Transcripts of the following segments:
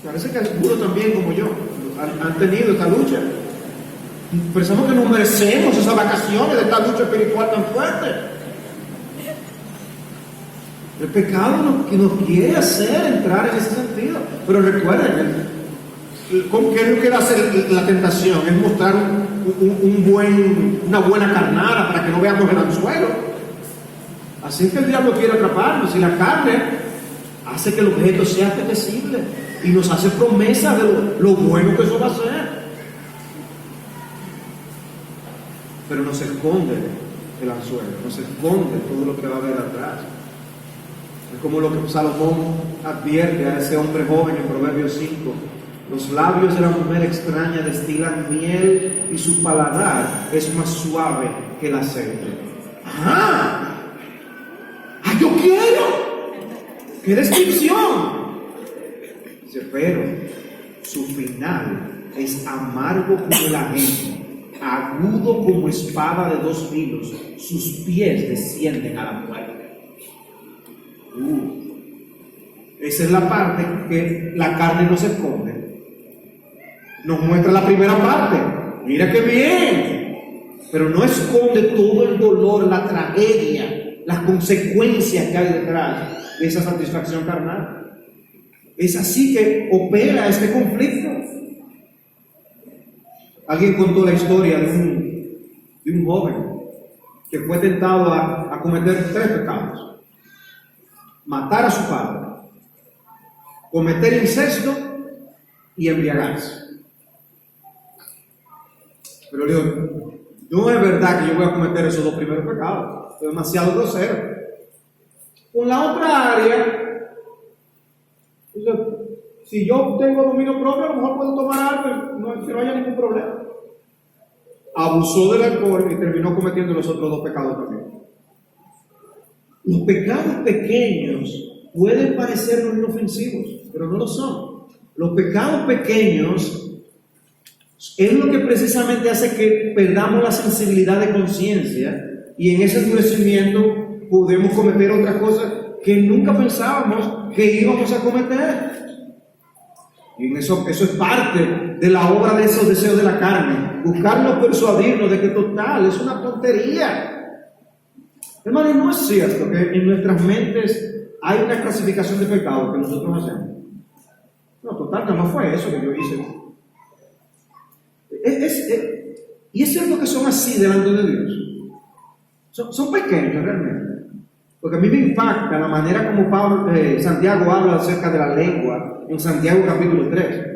Parece que algunos también, como yo, han tenido esta lucha. Pensamos que nos merecemos esas vacaciones de esta lucha espiritual tan fuerte. El pecado nos quiere hacer entrar en ese sentido. Pero recuerden, ¿qué es lo que va a hacer la tentación? Es mostrar una buena carnada para que no veamos el anzuelo. Así es que el diablo quiere atraparnos. Y la carne hace que el objeto sea apetecible y nos hace promesa de lo bueno que eso va a ser. Pero nos esconde el anzuelo, nos esconde todo lo que va a haber atrás. Es como lo que Salomón advierte a ese hombre joven en Proverbios 5. Los labios de la mujer extraña destilan miel y su paladar es más suave que el aceite. ¡Ah! ¡Ah, yo quiero! ¡Qué descripción! Dice, pero su final es amargo como el ajenjo, agudo como espada de 2 filos, sus pies descienden a la muerte. Esa es la parte que la carne nos esconde. Nos muestra la primera parte. Mira qué bien. Pero no esconde todo el dolor, la tragedia, las consecuencias que hay detrás de esa satisfacción carnal. Es así que opera este conflicto. Alguien contó la historia de un joven que fue tentado a cometer 3 pecados: matar a su padre, cometer incesto y embriagarse. Pero le digo, no es verdad que yo voy a cometer esos 2 primeros pecados, es demasiado grosero. Con la otra área, si yo tengo dominio propio, a lo mejor puedo tomar algo, que no haya ningún problema. Abusó del alcohol y terminó cometiendo los otros 2 pecados también. Los pecados pequeños pueden parecernos inofensivos, pero no lo son. Los pecados pequeños es lo que precisamente hace que perdamos la sensibilidad de conciencia y en ese endurecimiento podemos cometer otras cosas que nunca pensábamos que íbamos a cometer. Y en eso es parte de la obra de esos deseos de la carne. Buscarnos persuadirnos de que total, es una tontería. Hermano, no es cierto que en nuestras mentes hay una clasificación de pecados que nosotros hacemos. No, total, nada más fue eso que yo hice. Y es cierto que son así delante de Dios. Son pequeños realmente. Porque a mí me impacta la manera como Santiago habla acerca de la lengua en Santiago capítulo 3.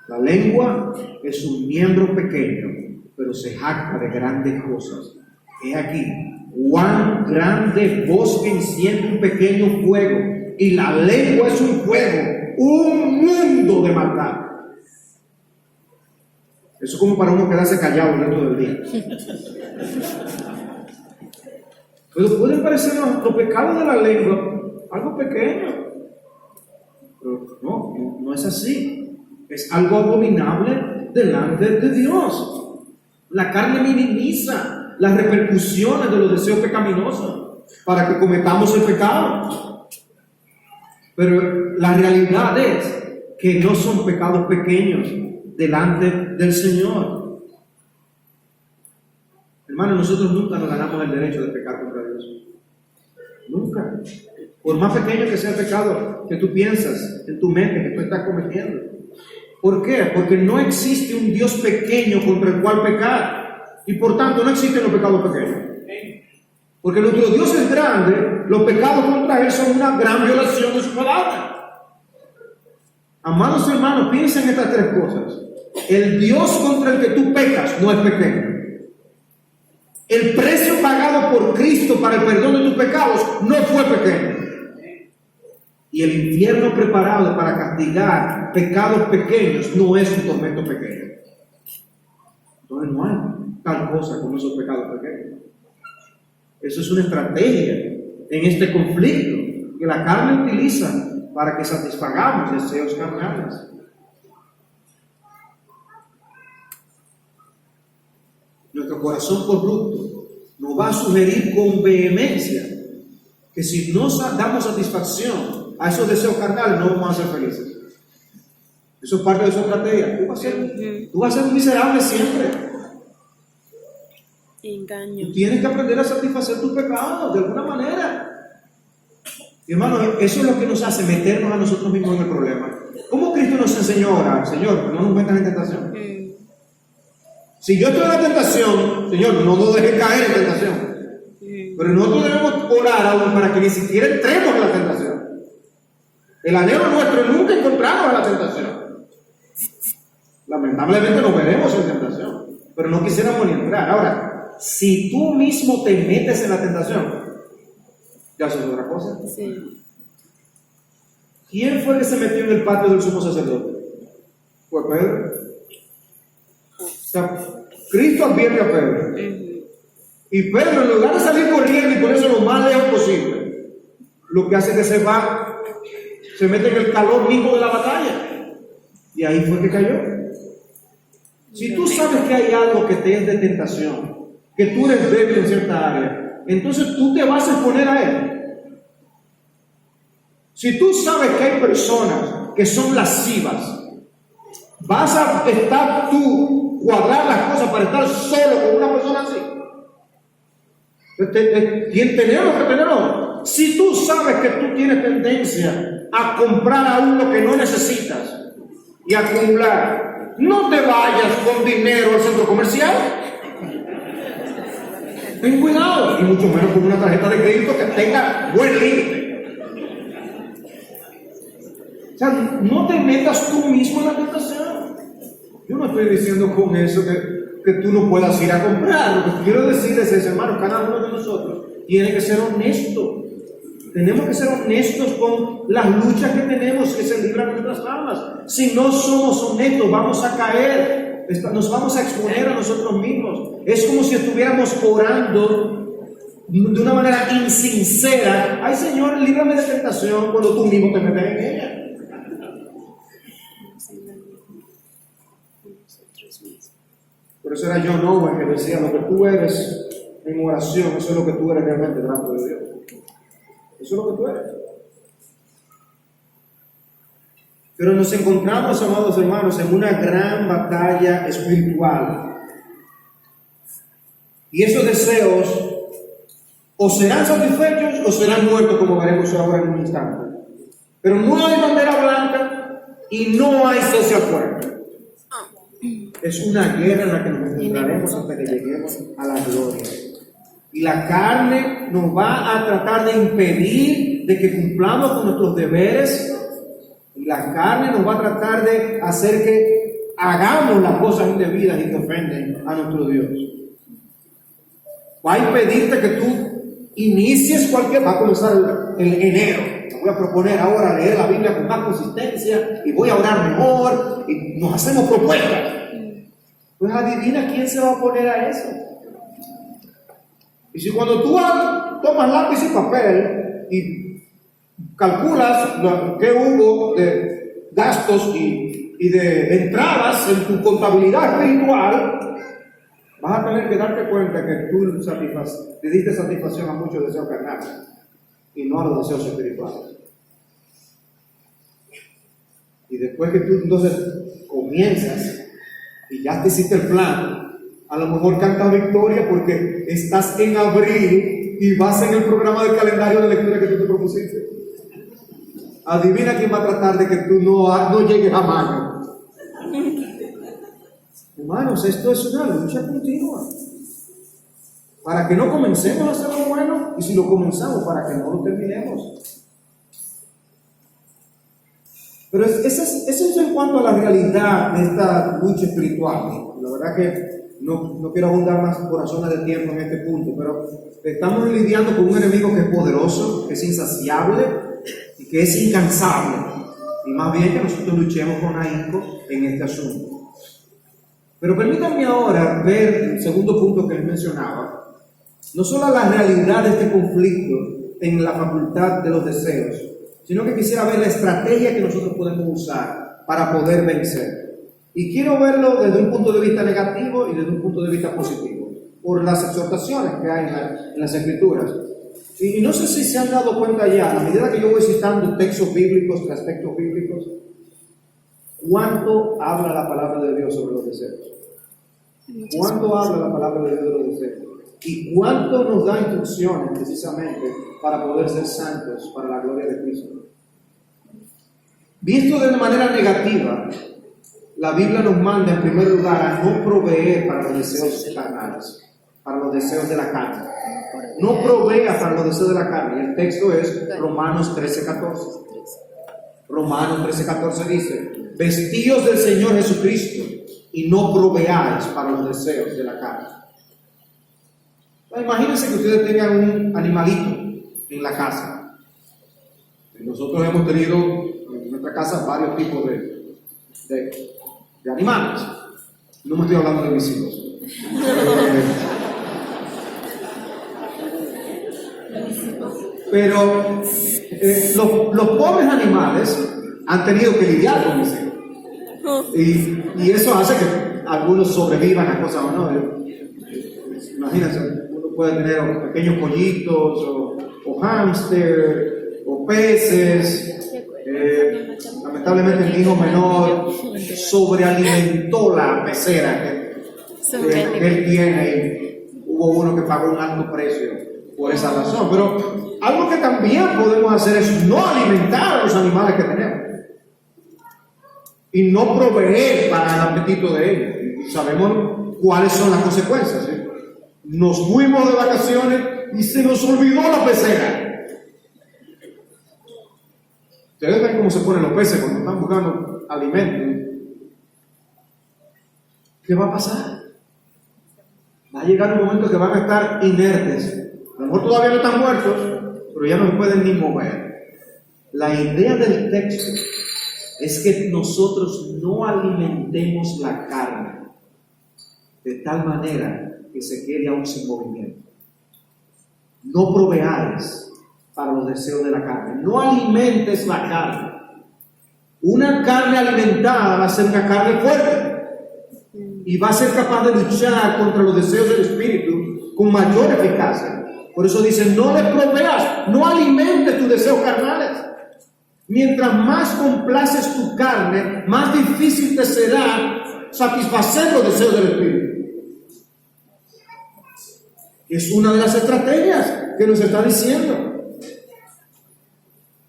La lengua es un miembro pequeño, pero se jacta de grandes cosas. He aquí, cuán grande bosque enciende un pequeño fuego, y la lengua es un fuego, un mundo de maldad. Eso es como para uno quedarse callado el resto del día. Pero pueden parecer los pecados de la lengua algo pequeño. Pero no es así. Es algo abominable delante de Dios. La carne minimiza las repercusiones de los deseos pecaminosos para que cometamos el pecado. Pero la realidad es que no son pecados pequeños delante del Señor. Hermano, nosotros nunca nos ganamos el derecho de pecar contra Dios. Nunca. Por más pequeño que sea el pecado que tú piensas en tu mente que tú estás cometiendo. ¿Por qué? Porque no existe un Dios pequeño contra el cual pecar. Y por tanto no existen los pecados pequeños. Porque nuestro Dios es grande, los pecados contra Él son una gran violación de su palabra. Amados hermanos, piensen en estas 3 cosas. El Dios contra el que tú pecas no es pequeño. El precio pagado por Cristo para el perdón de tus pecados no fue pequeño. Y el infierno preparado para castigar pecados pequeños no es un tormento pequeño. Entonces no hay tal cosa como esos pecados pequeños. Eso es una estrategia en este conflicto que la carne utiliza para que satisfagamos deseos carnales. Nuestro corazón corrupto nos va a sugerir con vehemencia que si no damos satisfacción a esos deseos carnales no vamos a ser felices. Eso es parte de su estrategia. Tú vas a ser un miserable siempre. Engaño. Tú tienes que aprender a satisfacer tus pecados de alguna manera. Y hermano, eso es lo que nos hace meternos a nosotros mismos en el problema. ¿Cómo Cristo nos enseñó a orar? Señor, no nos metas en tentación. Si yo estoy en la tentación, Señor, no nos dejes caer en tentación. Pero nosotros debemos orar aún para que ni siquiera entremos en la tentación. El anhelo nuestro es nunca encontrarnos en la tentación. Lamentablemente nos veremos en tentación, pero no quisiéramos ni entrar. Ahora, si tú mismo te metes en la tentación, ya eso es otra cosa. Sí. ¿Quién fue el que se metió en el patio del sumo sacerdote? Fue Pedro. O sea, Cristo advierte a Pedro. Y Pedro, en lugar de salir corriendo y ponerse lo más lejos posible, lo que hace es que se mete en el calor mismo de la batalla. Y ahí fue que cayó. Si tú sabes que hay algo que te es de tentación, que tú eres débil en cierta área, entonces tú te vas a exponer a él. Si tú sabes que hay personas que son lascivas, vas a estar tú cuadrar las cosas para estar solo con una persona así. Tenemos que tenerlo. Si tú sabes que tú tienes tendencia a comprar aún lo que no necesitas y acumular, no te vayas con dinero al centro comercial. Ten cuidado, y mucho menos con una tarjeta de crédito que tenga buen límite. O sea, no te metas tú mismo en la tentación. Yo no estoy diciendo con eso que tú no puedas ir a comprar. Lo que quiero decir es eso, hermano, cada uno de nosotros tiene que ser honesto. Tenemos que ser honestos con las luchas que tenemos que se libran nuestras almas. Si no somos honestos, vamos a caer, nos vamos a exponer a nosotros mismos. Es como si estuviéramos orando de una manera insincera. Ay, Señor, líbrame de tentación, cuando tú mismo te metes en ella. Por eso era John Owen que decía: lo que tú eres en oración, eso es lo que tú eres realmente delante de Dios. Eso es lo que tú eres. Pero nos encontramos, amados hermanos, en una gran batalla espiritual. Y esos deseos o serán satisfechos o serán muertos, como veremos ahora en un instante. Pero no hay bandera blanca y no hay social fuerte. Es una guerra en la que nos encontraremos hasta que lleguemos a la gloria. Y la carne nos va a tratar de impedir de que cumplamos con nuestros deberes. Y la carne nos va a tratar de hacer que hagamos las cosas indebidas y que ofenden a nuestro Dios. Va a impedirte que tú inicies va a comenzar el enero. Me voy a proponer ahora leer la Biblia con más consistencia y voy a orar mejor y nos hacemos propuestas. Pues adivina quién se va a poner a eso. Y si cuando tú tomas lápiz y papel y calculas qué hubo de gastos y de entradas en tu contabilidad espiritual, vas a tener que darte cuenta que tú le diste satisfacción a muchos deseos carnales y no a los deseos espirituales. Y después que tú entonces comienzas y ya te hiciste el plan, a lo mejor cantas victoria porque estás en abril y vas en el programa del calendario de lectura que tú te propusiste. Adivina quién va a tratar de que tú no llegues a mayo. Hermanos, esto es una lucha continua. Para que no comencemos a hacer lo bueno y si lo comenzamos, para que no lo terminemos. Pero eso es en cuanto a la realidad de esta lucha espiritual. La verdad que no quiero abundar más por razones de tiempo en este punto, pero estamos lidiando con un enemigo que es poderoso, que es insaciable y que es incansable. Y más bien que nosotros luchemos con ahínco en este asunto. Pero permítanme ahora ver el segundo punto que les mencionaba. No solo la realidad de este conflicto en la facultad de los deseos, sino que quisiera ver la estrategia que nosotros podemos usar para poder vencer. Y quiero verlo desde un punto de vista negativo y desde un punto de vista positivo, por las exhortaciones que hay en las Escrituras. Y no sé si se han dado cuenta ya, a medida que yo voy citando textos bíblicos, aspectos bíblicos, ¿Cuánto habla la palabra de Dios sobre los deseos? ¿Cuánto habla la palabra de Dios de los deseos? ¿Y cuánto nos da instrucciones precisamente para poder ser santos para la gloria de Cristo? Visto de una manera negativa, la Biblia nos manda en primer lugar a no proveer para los deseos carnales, para los deseos de la carne. No provea para los deseos de la carne. El texto es Romanos 13:14. Romanos 13:14 dice: vestíos del Señor Jesucristo y no proveáis para los deseos de la carne. Imagínense que ustedes tengan un animalito en la casa. Nosotros hemos tenido en nuestra casa varios tipos de animales. No me estoy hablando de mis hijos. Pero los pobres animales han tenido que lidiar con mis hijos. Y eso hace que algunos sobrevivan a cosas o no. Imagínense, uno puede tener pequeños pollitos o hámster o peces. Lamentablemente mi hijo menor sobrealimentó la pecera que él tiene y hubo uno que pagó un alto precio por esa razón. Pero algo que también podemos hacer es no alimentar a los animales que tenemos y no proveer para el apetito de ellos. Y sabemos cuáles son las consecuencias, ¿sí? Nos fuimos de vacaciones y se nos olvidó la pecera. Ustedes ven cómo se ponen los peces cuando están buscando alimento. ¿Qué va a pasar? Va a llegar un momento que van a estar inertes. A lo mejor todavía no están muertos, pero ya no se pueden ni mover. La idea del texto es que nosotros no alimentemos la carne de tal manera que se quede aún sin movimiento. No proveáis para los deseos de la carne. No alimentes la carne. Una carne alimentada va a ser una carne fuerte y va a ser capaz de luchar contra los deseos del espíritu con mayor eficacia. Por eso dice: no le proveas, no alimentes tus deseos carnales. Mientras más complaces tu carne, más difícil te será satisfacer los deseos del espíritu. Es una de las estrategias que nos está diciendo.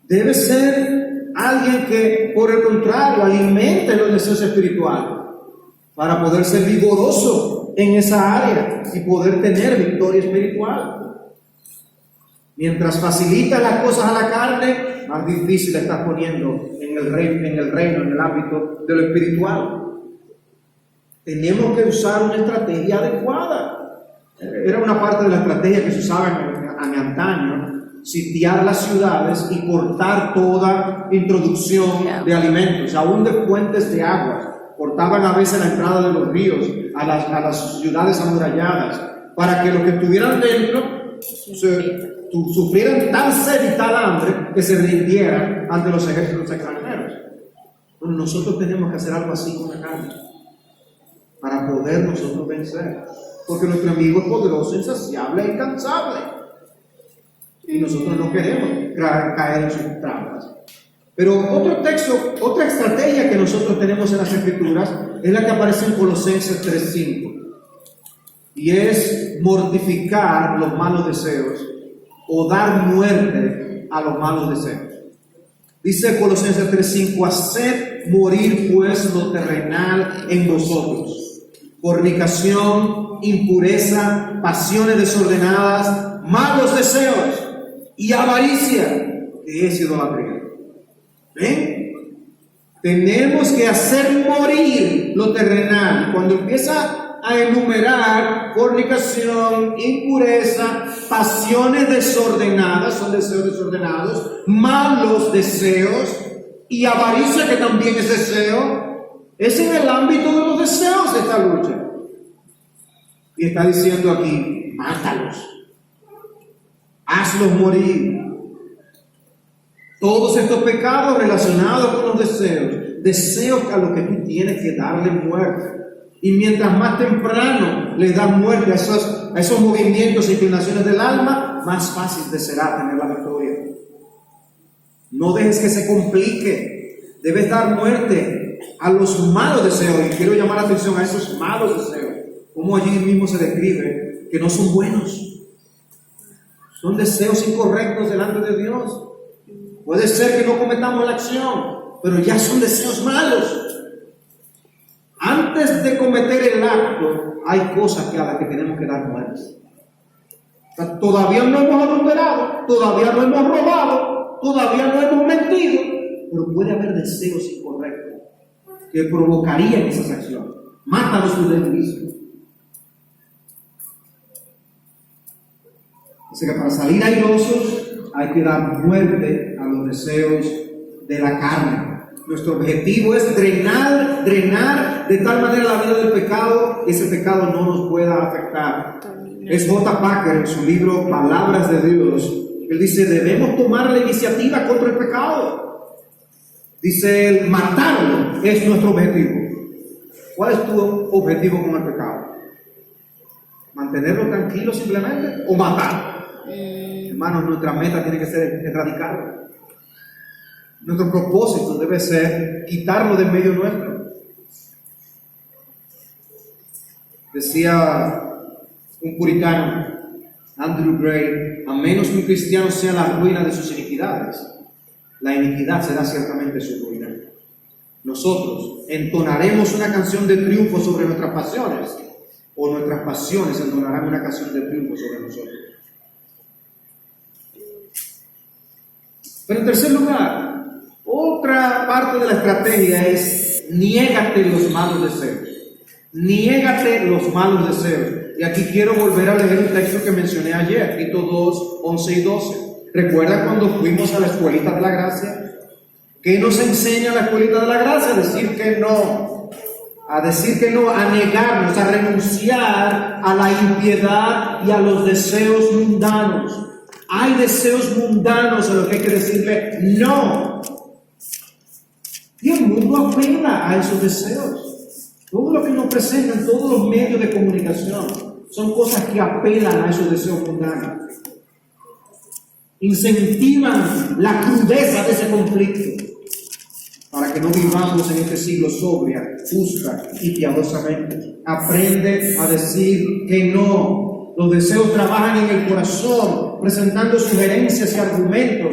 Debe ser alguien que, por el contrario, alimente los deseos espirituales para poder ser vigoroso en esa área y poder tener victoria espiritual. Mientras facilita las cosas a la carne, más difícil la estás poniendo en el reino, en el ámbito de lo espiritual. Tenemos que usar una estrategia adecuada. Era una parte de la estrategia que se usaba en antaño: sitiar las ciudades y cortar toda introducción de alimentos, aún de fuentes de agua. Cortaban a veces la entrada de los ríos a las ciudades amuralladas, para que los que estuvieran dentro sufrieran tan sed y tal hambre que se rindieran ante los ejércitos extranjeros. Bueno, nosotros tenemos que hacer algo así con la carne para poder nosotros vencer, porque nuestro enemigo es poderoso, insaciable e incansable. Y nosotros no queremos caer en sus trampas. Pero otro texto, otra estrategia que nosotros tenemos en las Escrituras es la que aparece en Colosenses 3:5. Y es mortificar los malos deseos o dar muerte a los malos deseos. Dice Colosenses 3:5: haced morir pues lo terrenal en vosotros: fornicación, impureza, pasiones desordenadas, malos deseos y avaricia, que es idolatría. ¿Ven? Tenemos que hacer morir lo terrenal. Cuando empieza a enumerar fornicación, impureza, pasiones desordenadas, son deseos desordenados, malos deseos y avaricia, que también es deseo, es en el ámbito de los deseos de esta lucha. Y está diciendo aquí: mátalos, hazlos morir. Todos estos pecados relacionados con los deseos a los que tú tienes que darle muerte. Y mientras más temprano le das muerte a esos movimientos e inclinaciones del alma, más fácil te será tener la victoria. No dejes que se complique. Debes dar muerte a los malos deseos, y quiero llamar la atención a esos malos deseos, como allí mismo se describe que no son buenos, son deseos incorrectos delante de Dios. Puede ser que no cometamos la acción, pero ya son deseos malos. Antes de cometer el acto, hay cosas a las que tenemos que dar muertes. O sea, todavía no hemos adulterado, todavía no hemos robado, todavía no hemos mentido, pero puede haber deseos incorrectos que provocarían esas acciones. Mátalos tú de mismo. Así que para salir airosos hay que dar muerte a los deseos de la carne. Nuestro objetivo es drenar de tal manera la vida del pecado que ese pecado no nos pueda afectar. Es J. Packer en su libro Palabras de Dios. Él dice, debemos tomar la iniciativa contra el pecado. Dice él, matarlo es nuestro objetivo. ¿Cuál es tu objetivo con el pecado? ¿Mantenerlo tranquilo simplemente o matarlo? Hermanos, nuestra meta tiene que ser erradicarlo. Nuestro propósito debe ser quitarlo del medio nuestro. Decía un puritano, Andrew Gray, a menos que un cristiano sea la ruina de sus iniquidades, la iniquidad será ciertamente su ruina. Nosotros entonaremos una canción de triunfo sobre nuestras pasiones, o nuestras pasiones entonarán una canción de triunfo sobre nosotros. Pero en tercer lugar, otra parte de la estrategia es niégate los malos deseos. Niégate los malos deseos. Y aquí quiero volver a leer un texto que mencioné ayer, Tito 2, 11 y 12. ¿Recuerdan cuando fuimos a la escuelita de la gracia? ¿Qué nos enseña la escuelita de la gracia? A decir que no. A decir que no, a negarnos, a renunciar a la impiedad y a los deseos mundanos. Hay deseos mundanos a los que hay que decirle no. Y el mundo apela a esos deseos. Todo lo que nos presentan, todos los medios de comunicación, son cosas que apelan a esos deseos mundanos. Incentivan la crudeza de ese conflicto para que no vivamos en este siglo sobria, justa y piadosamente. Aprende a decir que no. Los deseos trabajan en el corazón, presentando sugerencias y argumentos.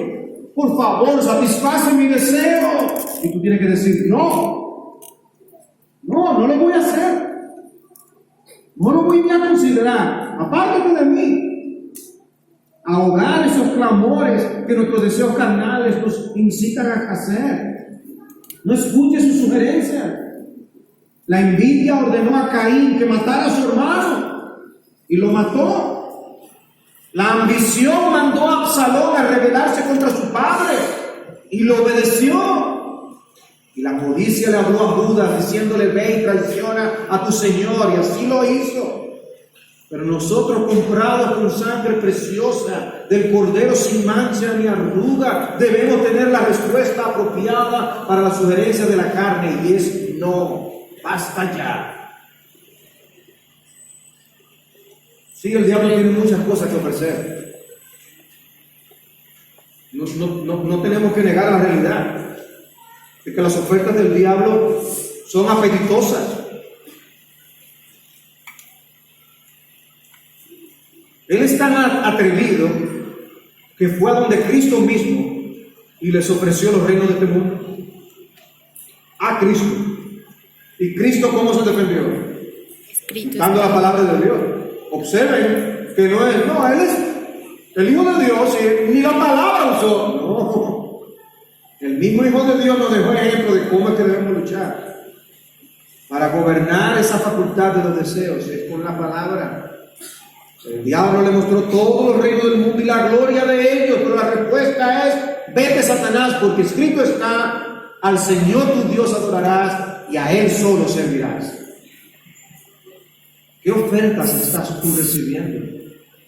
Por favor, satisface mi deseo. Y tú tienes que decir, no lo voy a hacer. No lo voy a considerar. Apártate de mí. Ahogar esos clamores que nuestros deseos carnales nos incitan a hacer. No escuche sus sugerencias. La envidia ordenó a Caín que matara a su hermano y lo mató. La ambición mandó a Absalón a rebelarse contra su padre y lo obedeció. Y la codicia le habló a Judas diciéndole, ve y traiciona a tu Señor, y así lo hizo. Pero nosotros, comprados con sangre preciosa del Cordero sin mancha ni arruga, debemos tener la respuesta apropiada para la sugerencia de la carne, y es no, basta ya. Sí, el diablo tiene muchas cosas que ofrecer. No tenemos que negar la realidad de que las ofertas del diablo son apetitosas. Él es tan atrevido que fue a donde Cristo mismo y les ofreció los reinos de este mundo. A Cristo. ¿Y Cristo cómo se defendió? Dando la palabra de Dios. Observen que Él es el Hijo de Dios y ni la palabra usó. No. El mismo Hijo de Dios nos dejó el ejemplo de cómo es que debemos luchar. Para gobernar esa facultad de los deseos es con la palabra. El diablo le mostró todos los reinos del mundo y la gloria de ellos, pero la respuesta es, vete Satanás, porque escrito está, al Señor tu Dios adorarás y a Él solo servirás. ¿Qué ofertas estás tú recibiendo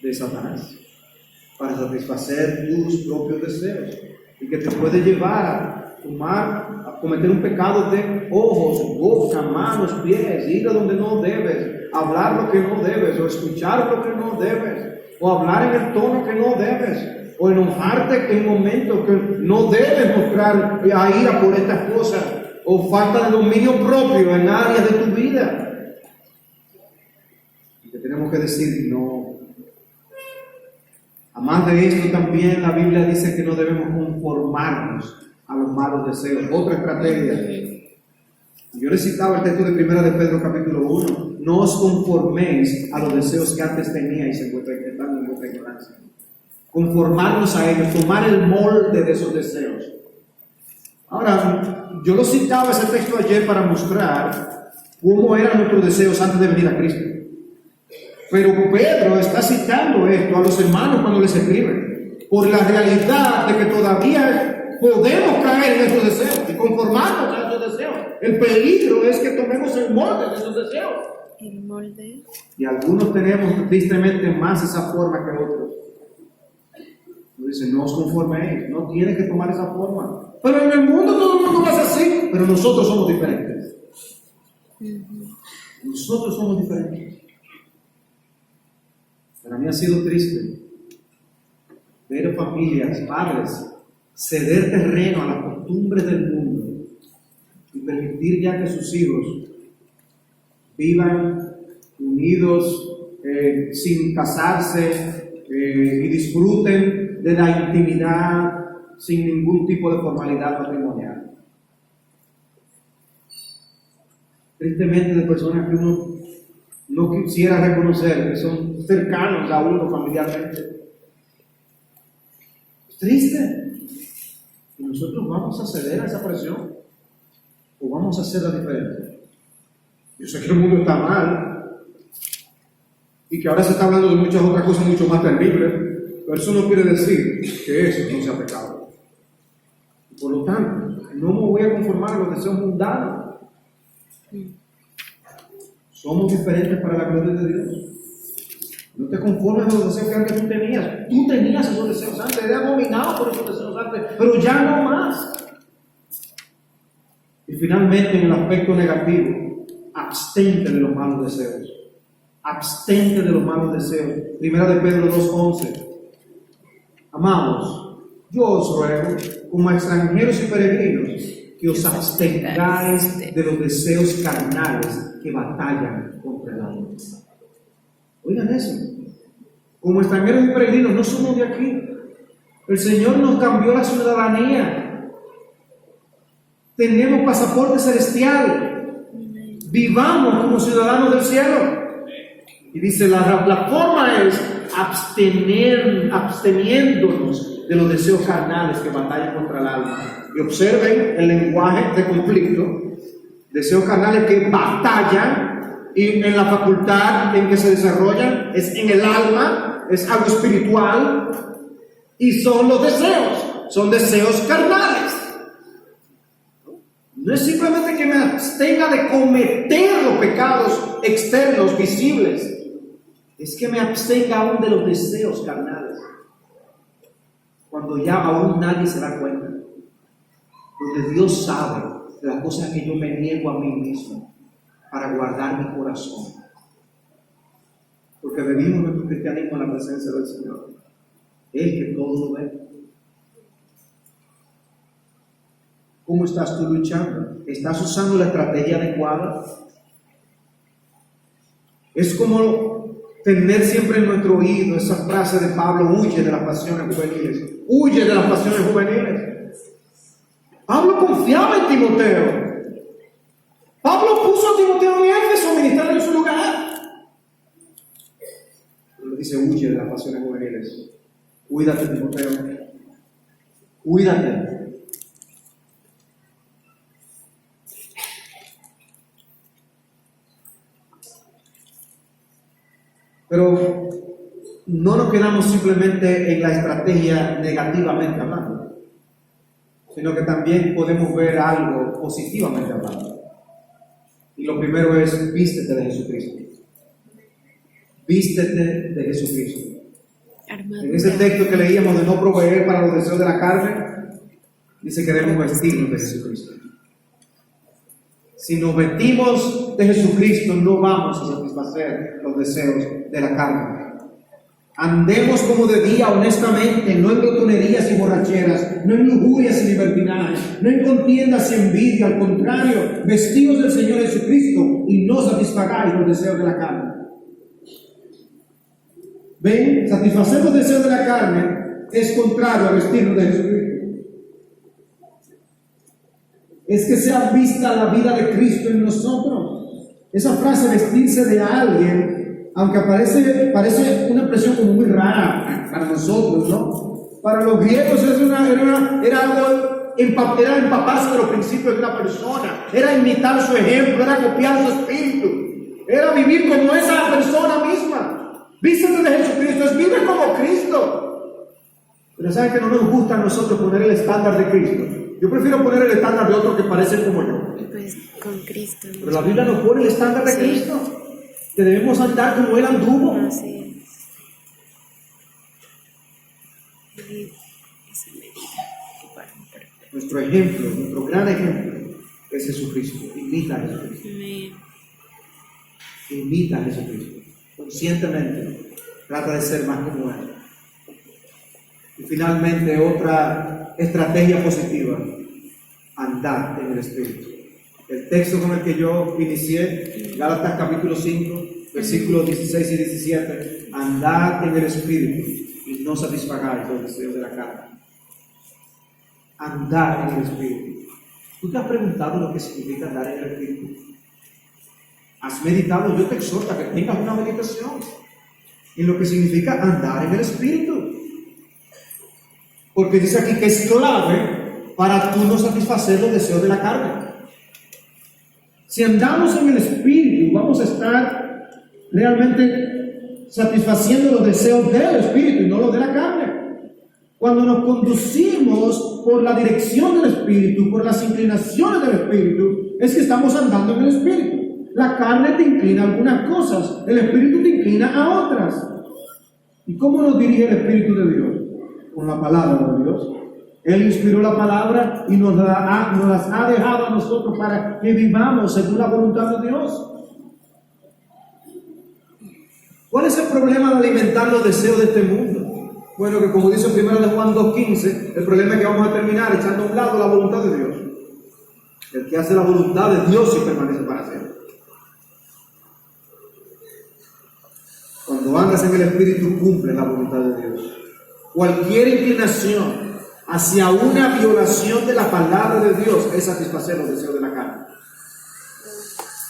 de Satanás para satisfacer tus propios deseos? Y que te puede llevar a cometer un pecado de ojos, boca, manos, pies, ir a donde no debes, hablar lo que no debes, o escuchar lo que no debes, o hablar en el tono que no debes, o enojarte en momentos que no debes mostrar a ira por estas cosas, o falta de dominio propio en áreas de tu vida. Y que tenemos que decir no. Además de esto, también la Biblia dice que no debemos conformarnos a los malos deseos. Otra estrategia. Yo les citaba el texto de 1 de Pedro capítulo 1. No os conforméis a los deseos que antes teníais en vuestra ignorancia. Conformarnos a ellos, tomar el molde de esos deseos. Ahora, yo lo citaba ese texto ayer para mostrar cómo eran nuestros deseos antes de venir a Cristo. Pero Pedro está citando esto a los hermanos cuando les escribe, por la realidad de que todavía podemos caer en esos deseos y conformarnos a esos deseos. El peligro es que tomemos el molde de esos deseos. El molde. Y algunos tenemos tristemente más esa forma que otros. Dice, no os conforméis, no tienes que tomar esa forma. Pero en el mundo todo el mundo va a ser así, pero nosotros somos diferentes. Nosotros somos diferentes. Para mí ha sido triste ver familias, padres, ceder terreno a las costumbres del mundo y permitir ya que sus hijos vivan unidos sin casarse y disfruten de la intimidad sin ningún tipo de formalidad matrimonial. Tristemente, de personas que uno no quisiera reconocer, que son cercanos a uno familiarmente. Es triste. ¿Y nosotros vamos a ceder a esa presión? ¿O vamos a hacer la diferencia? Yo sé que el mundo está mal y que ahora se está hablando de muchas otras cosas mucho más terribles. Pero eso no quiere decir que eso no sea pecado. Por lo tanto, no me voy a conformar a los deseos mundanos. Somos diferentes para la gloria de Dios. No te conformes a los deseos que antes tú tenías. Tú tenías esos deseos antes, eres abominado por esos deseos antes, pero ya no más. Y finalmente, en el aspecto negativo, abstente de los malos deseos. Abstente de los malos deseos. Primera de Pedro 2:11. Amados, yo os ruego, como extranjeros y peregrinos, que os abstengáis de los deseos carnales que batallan contra el alma. Oigan eso. Como extranjeros y peregrinos, no somos de aquí. El Señor nos cambió la ciudadanía. Tenemos pasaporte celestial. Vivamos como ciudadanos del cielo. Y dice, la forma es absteniéndonos de los deseos carnales que batallan contra el alma. Y observen el lenguaje de conflicto. Deseos carnales que batallan, y en la facultad en que se desarrollan es en el alma, es algo espiritual, y son los deseos carnales. No es simplemente que me abstenga de cometer los pecados externos, visibles, es que me abstenga aún de los deseos carnales, cuando ya aún nadie se da cuenta, donde Dios sabe de las cosas que yo me niego a mí mismo para guardar mi corazón, porque vivimos nuestro cristianismo en la presencia del Señor, Él que todo lo ve. ¿Cómo estás tú luchando? ¿Estás usando la estrategia adecuada? Es como tener siempre en nuestro oído esa frase de Pablo: huye de las pasiones juveniles. Huye de las pasiones juveniles. Pablo confiaba en Timoteo. Pablo puso a Timoteo en Éfeso, ministrando en su lugar. Pero dice: huye de las pasiones juveniles. Cuídate, Timoteo. Cuídate. Pero no nos quedamos simplemente en la estrategia negativamente hablando, sino que también podemos ver algo positivamente hablando. Y lo primero es: vístete de Jesucristo. Vístete de Jesucristo. En ese texto que leíamos de no proveer para los deseos de la carne, dice que debemos vestirnos de Jesucristo. Si nos vestimos de Jesucristo, no vamos a satisfacer los deseos de la carne. Andemos como de día honestamente, no en glotonerías y borracheras, no en lujurias y libertinajes, no en contiendas y envidia, al contrario, vestidos del Señor Jesucristo y no satisfagáis los deseos de la carne. ¿Ven? Satisfacer los deseos de la carne es contrario a vestirnos de Jesucristo. Es que sea vista la vida de Cristo en nosotros. Esa frase, vestirse de alguien, aunque parece una expresión como muy rara para nosotros, ¿no? Para los griegos era algo, era empaparse de los principios de una persona, era imitar su ejemplo, era copiar su espíritu, era vivir como esa persona misma. Vístete de Jesucristo, es vive como Cristo. Pero saben que no nos gusta a nosotros poner el estándar de Cristo. Yo prefiero poner el estándar de otros que parecen como yo. Pues con Cristo. Pero la Biblia nos pone el estándar de Cristo, que debemos andar como Él anduvo. Así es. Nuestro ejemplo, nuestro gran ejemplo es Jesucristo. Imita a Jesucristo. Amén. Imita a Jesucristo. Conscientemente trata de ser más como Él. Y finalmente, otra estrategia positiva: andar en el Espíritu. El texto con el que yo inicié, Gálatas capítulo 5, versículos 16 y 17: andad en el Espíritu y no satisfagáis los deseos de la carne. Andar en el Espíritu. ¿Tú te has preguntado lo que significa andar en el Espíritu? ¿Has meditado? Yo te exhorto a que tengas una meditación en lo que significa andar en el Espíritu. Porque dice aquí que es clave para tú no satisfacer los deseos de la carne. Si andamos en el Espíritu, vamos a estar realmente satisfaciendo los deseos del Espíritu y no los de la carne. Cuando nos conducimos por la dirección del Espíritu, por las inclinaciones del Espíritu, es que estamos andando en el Espíritu. La carne te inclina a algunas cosas, el Espíritu te inclina a otras. ¿Y cómo nos dirige el Espíritu de Dios? Con la palabra de Dios. Él inspiró la palabra y nos las ha dejado a nosotros para que vivamos según la voluntad de Dios. ¿Cuál es el problema de alimentar los deseos de este mundo? Bueno, que como dice 1 Juan 2:15, el problema es que vamos a terminar echando a un lado la voluntad de Dios. El que hace la voluntad de Dios sí permanece para siempre. Cuando andas en el Espíritu, cumple la voluntad de Dios. Cualquier inclinación hacia una violación de la palabra de Dios es satisfacer los deseos de la carne.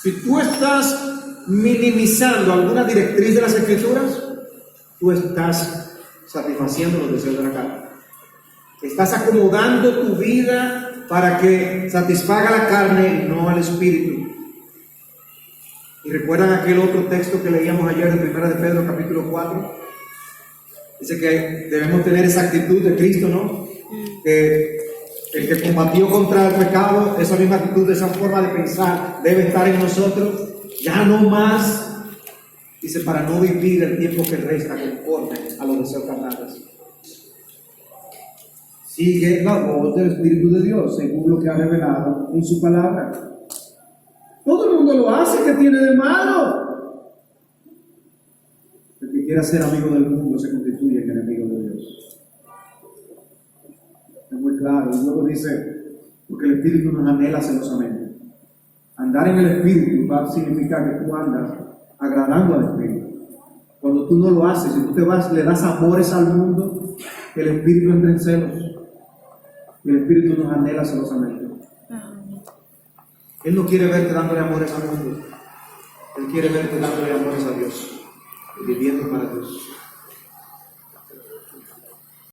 Si tú estás minimizando alguna directriz de las Escrituras, tú estás satisfaciendo los deseos de la carne. Estás acomodando tu vida para que satisfaga la carne y no al Espíritu. Y recuerdan aquel otro texto que leíamos ayer de 1 de Pedro capítulo 4. Dice que debemos tener esa actitud de Cristo, ¿no? Que el que combatió contra el pecado, esa misma actitud, esa forma de pensar debe estar en nosotros. Ya no más, dice, para no vivir el tiempo que resta conforme a los deseos carnales. Sigue la voz del Espíritu de Dios según lo que ha revelado en su palabra. Todo el mundo lo hace, ¿qué tiene de malo? El que quiera ser amigo del mundo se constituye en enemigo de Dios. Es muy claro. Y luego dice, porque el Espíritu nos anhela celosamente. Andar en el Espíritu va a significar que tú andas agradando al Espíritu. Cuando tú no lo haces, si tú te vas, le das amores al mundo, el Espíritu entra en celos. Y el Espíritu nos anhela celosamente. Él no quiere verte dándole amores al mundo. Él quiere verte dándole amores a Dios y viviendo para Dios.